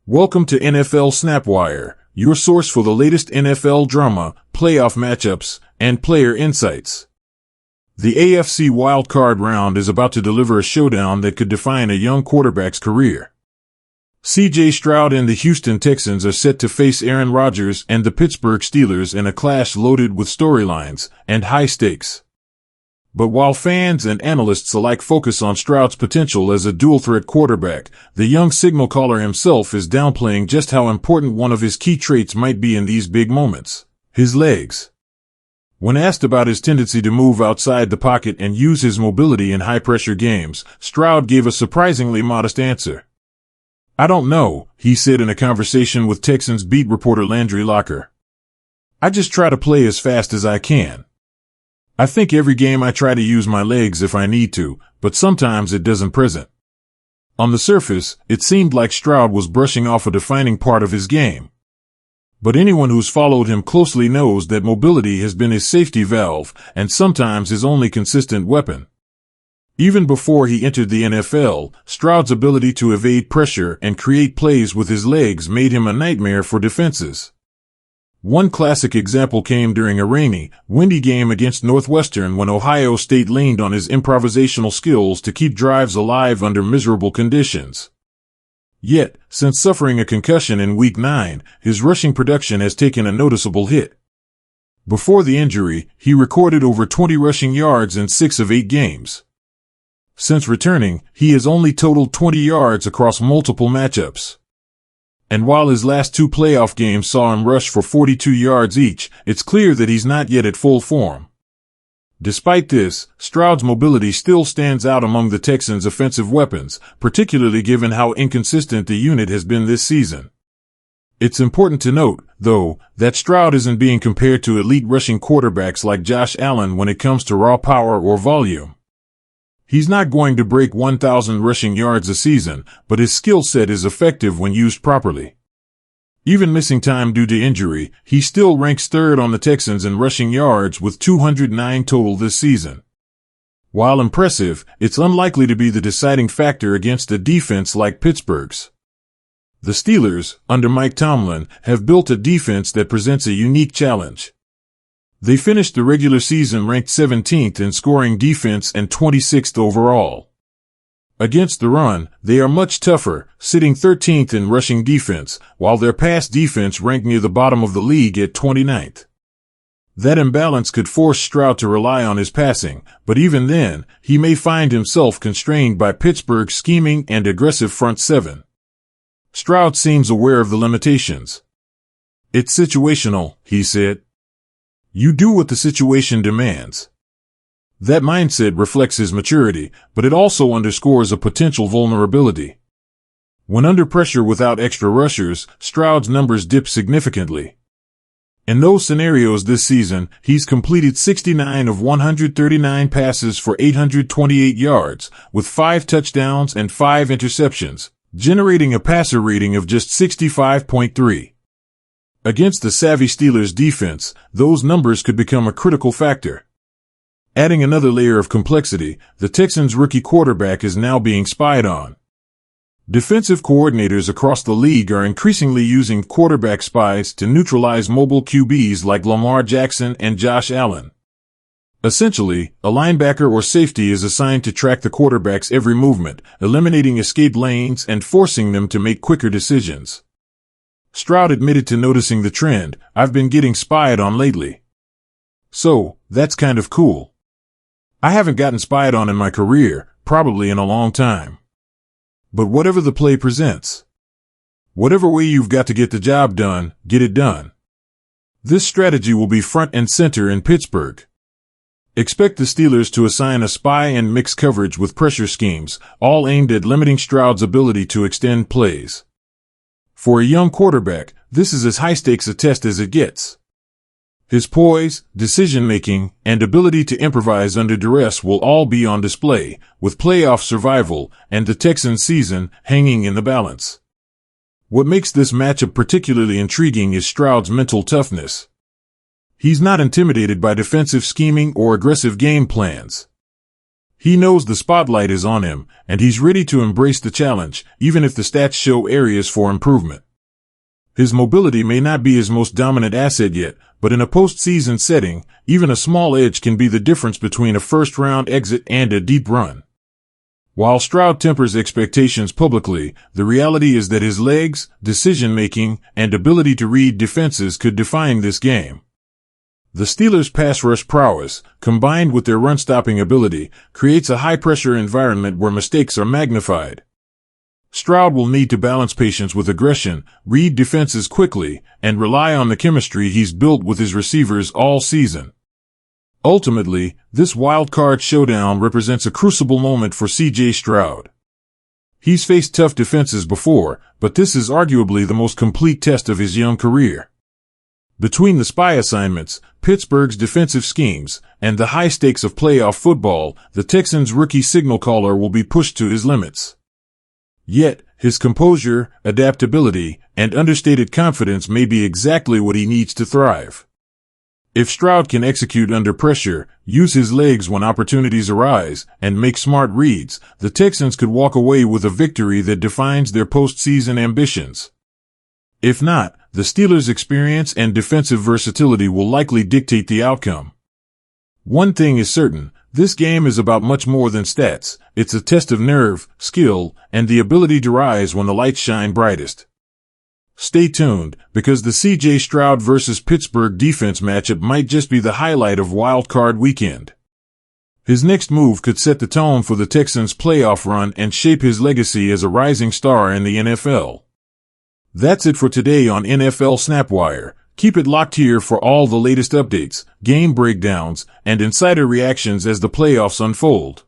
Welcome to NFL Snapwire, your source for the latest NFL drama, playoff matchups, and player insights. The AFC wildcard round is about to deliver a showdown that could define a young quarterback's career. C.J. Stroud and the Houston Texans are set to face Aaron Rodgers and the Pittsburgh Steelers in a clash loaded with storylines and high stakes. But while fans and analysts alike focus on Stroud's potential as a dual-threat quarterback, the young signal caller himself is downplaying just how important one of his key traits might be in these big moments: his legs. When asked about his tendency to move outside the pocket and use his mobility in high-pressure games, Stroud gave a surprisingly modest answer. "I don't know," he said in a conversation with Texans beat reporter Landry Locker. "I just try to play as fast as I can. I think every game I try to use my legs if I need to, but sometimes it doesn't present." On the surface, it seemed like Stroud was brushing off a defining part of his game. But anyone who's followed him closely knows that mobility has been his safety valve and sometimes his only consistent weapon. Even before he entered the NFL, Stroud's ability to evade pressure and create plays with his legs made him a nightmare for defenses. One classic example came during a rainy, windy game against Northwestern when Ohio State leaned on his improvisational skills to keep drives alive under miserable conditions. Yet, since suffering a concussion in Week 9, his rushing production has taken a noticeable hit. Before the injury, he recorded over 20 rushing yards in 6 of 8 games. Since returning, he has only totaled 20 yards across multiple matchups. And while his last 2 playoff games saw him rush for 42 yards each, it's clear that he's not yet at full form. Despite this, Stroud's mobility still stands out among the Texans' offensive weapons, particularly given how inconsistent the unit has been this season. It's important to note, though, that Stroud isn't being compared to elite rushing quarterbacks like Josh Allen when it comes to raw power or volume. He's not going to break 1,000 rushing yards a season, but his skill set is effective when used properly. Even missing time due to injury, he still ranks third on the Texans in rushing yards with 209 total this season. While impressive, it's unlikely to be the deciding factor against a defense like Pittsburgh's. The Steelers, under Mike Tomlin, have built a defense that presents a unique challenge. They finished the regular season ranked 17th in scoring defense and 26th overall. Against the run, they are much tougher, sitting 13th in rushing defense, while their pass defense ranked near the bottom of the league at 29th. That imbalance could force Stroud to rely on his passing, but even then, he may find himself constrained by Pittsburgh's scheming and aggressive front seven. Stroud seems aware of the limitations. "It's situational," he said. "You do what the situation demands." That mindset reflects his maturity, but it also underscores a potential vulnerability. When under pressure without extra rushers, Stroud's numbers dip significantly. In those scenarios this season, he's completed 69 of 139 passes for 828 yards, with 5 touchdowns and 5 interceptions, generating a passer rating of just 65.3. Against the savvy Steelers defense, those numbers could become a critical factor. Adding another layer of complexity, the Texans' rookie quarterback is now being spied on. Defensive coordinators across the league are increasingly using quarterback spies to neutralize mobile QBs like Lamar Jackson and Josh Allen. Essentially, a linebacker or safety is assigned to track the quarterback's every movement, eliminating escape lanes and forcing them to make quicker decisions. Stroud admitted to noticing the trend. "I've been getting spied on lately. So, that's kind of cool. I haven't gotten spied on in my career, probably in a long time. But whatever the play presents, whatever way you've got to get the job done, get it done." This strategy will be front and center in Pittsburgh. Expect the Steelers to assign a spy and mix coverage with pressure schemes, all aimed at limiting Stroud's ability to extend plays. For a young quarterback, this is as high-stakes a test as it gets. His poise, decision-making, and ability to improvise under duress will all be on display, with playoff survival and the Texans' season hanging in the balance. What makes this matchup particularly intriguing is Stroud's mental toughness. He's not intimidated by defensive scheming or aggressive game plans. He knows the spotlight is on him, and he's ready to embrace the challenge, even if the stats show areas for improvement. His mobility may not be his most dominant asset yet, but in a postseason setting, even a small edge can be the difference between a first-round exit and a deep run. While Stroud tempers expectations publicly, the reality is that his legs, decision-making, and ability to read defenses could define this game. The Steelers' pass rush prowess, combined with their run-stopping ability, creates a high-pressure environment where mistakes are magnified. Stroud will need to balance patience with aggression, read defenses quickly, and rely on the chemistry he's built with his receivers all season. Ultimately, this wild-card showdown represents a crucible moment for C.J. Stroud. He's faced tough defenses before, but this is arguably the most complete test of his young career. Between the spy assignments, Pittsburgh's defensive schemes, and the high stakes of playoff football, the Texans' rookie signal caller will be pushed to his limits. Yet, his composure, adaptability, and understated confidence may be exactly what he needs to thrive. If Stroud can execute under pressure, use his legs when opportunities arise, and make smart reads, the Texans could walk away with a victory that defines their postseason ambitions. If not, the Steelers' experience and defensive versatility will likely dictate the outcome. One thing is certain, this game is about much more than stats. It's a test of nerve, skill, and the ability to rise when the lights shine brightest. Stay tuned, because the C.J. Stroud vs. Pittsburgh defense matchup might just be the highlight of Wild Card Weekend. His next move could set the tone for the Texans' playoff run and shape his legacy as a rising star in the NFL. That's it for today on NFL Snapwire. Keep it locked here for all the latest updates, game breakdowns, and insider reactions as the playoffs unfold.